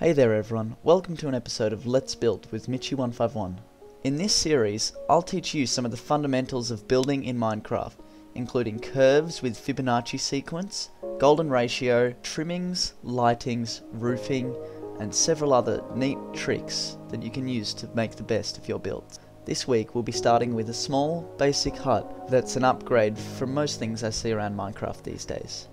Hey there everyone, welcome to an episode of Let's Build with Mitchie151. In this series, I'll teach you some of the fundamentals of building in Minecraft, including curves with Fibonacci sequence, golden ratio, trimmings, lightings, roofing, and several other neat tricks that you can use to make the best of your builds. This week we'll be starting with a small, basic hut that's an upgrade from most things I see around Minecraft these days.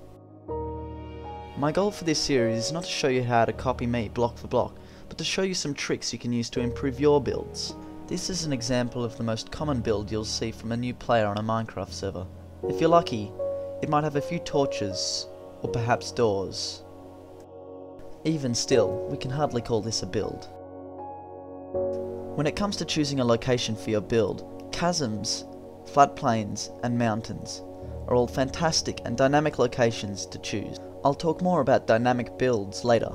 My goal for this series is not to show you how to copy me block for block, but to show you some tricks you can use to improve your builds. This is an example of the most common build you'll see from a new player on a Minecraft server. If you're lucky, it might have a few torches, or perhaps doors. Even still, we can hardly call this a build. When it comes to choosing a location for your build, chasms, floodplains, and mountains are all fantastic and dynamic locations to choose. I'll talk more about dynamic builds later.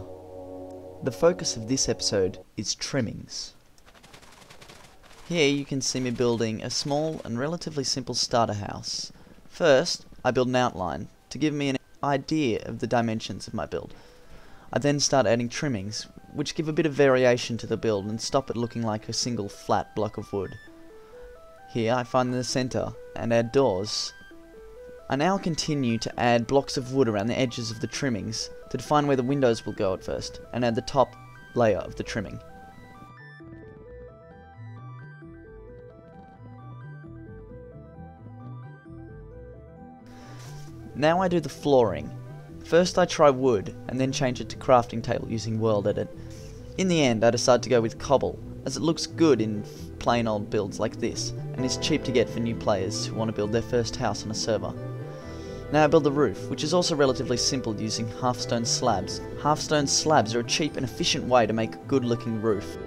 The focus of this episode is trimmings. Here you can see me building a small and relatively simple starter house. First, I build an outline to give me an idea of the dimensions of my build. I then start adding trimmings, which give a bit of variation to the build and stop it looking like a single flat block of wood. Here I find the center and add doors. I now continue to add blocks of wood around the edges of the trimmings to define where the windows will go at first, and add the top layer of the trimming. Now I do the flooring. First I try wood, and then change it to crafting table using World Edit. In the end I decide to go with cobble, as it looks good in plain old builds like this, and is cheap to get for new players who want to build their first house on a server. Now I build the roof, which is also relatively simple using half-stone slabs. Half-stone slabs are a cheap and efficient way to make a good looking roof.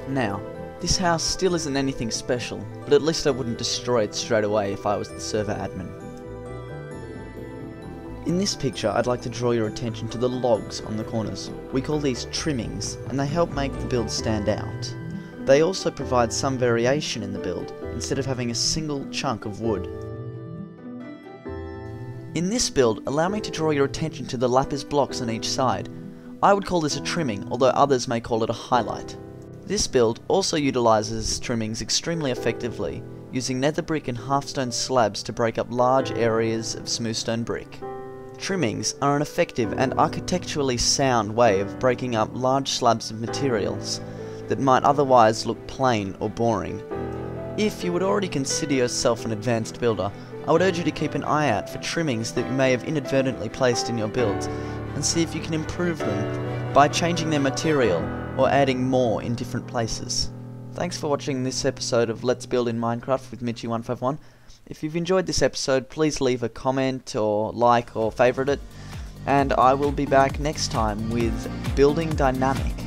Now, this house still isn't anything special, but at least I wouldn't destroy it straight away if I was the server admin. In this picture I'd like to draw your attention to the logs on the corners. We call these trimmings, and they help make the build stand out. They also provide some variation in the build, instead of having a single chunk of wood. In this build, allow me to draw your attention to the lapis blocks on each side. I would call this a trimming, although others may call it a highlight. This build also utilises trimmings extremely effectively, using nether brick and half-stone slabs to break up large areas of smooth stone brick. Trimmings are an effective and architecturally sound way of breaking up large slabs of materials that might otherwise look plain or boring. If you would already consider yourself an advanced builder, I would urge you to keep an eye out for trimmings that you may have inadvertently placed in your builds, and see if you can improve them by changing their material or adding more in different places. Thanks for watching this episode of Let's Build in Minecraft with Mitchie151. If you've enjoyed this episode, please leave a comment or like or favourite it, and I will be back next time with Building Dynamic.